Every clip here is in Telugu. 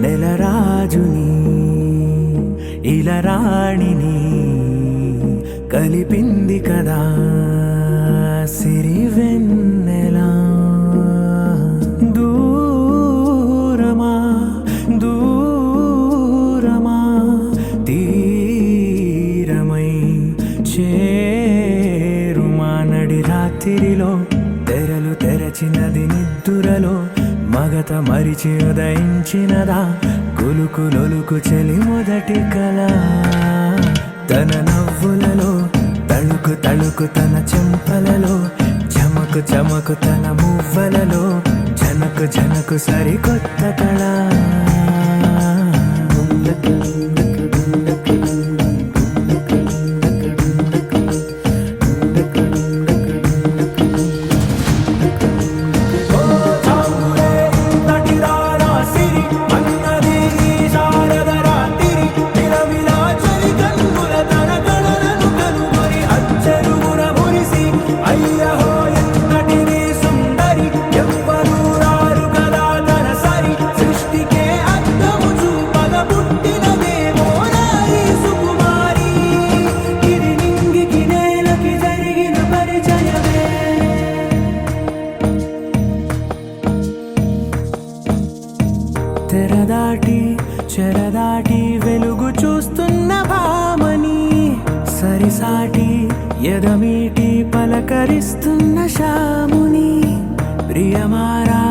నెలరాజుని ఇలరాణిని కలిపింది కదా సిరివెన్నెలా. దూరమా దూరమా తీరమై చేరుమా నడి రాత్రిలో తెరలు తెరచినది నిద్దురలో మగత మరిచి ఉదయించినదా కులుకులొలుకు చెలి మొదటి కళ. తన నవ్వులలో తళుకు తళుకు తన చెంపలలో చమకు చమకు తన మువ్వలలో జనకు జనకు సరికొత్త కళ. తెరదాటి చెరదాటి వెలుగు చూస్తున్న భామని సరిసాటి ఎదమీటి పలకరిస్తున్న శాముని ప్రియమారా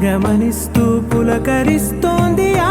గమనిస్తూ పులకరిస్తోంది ఆ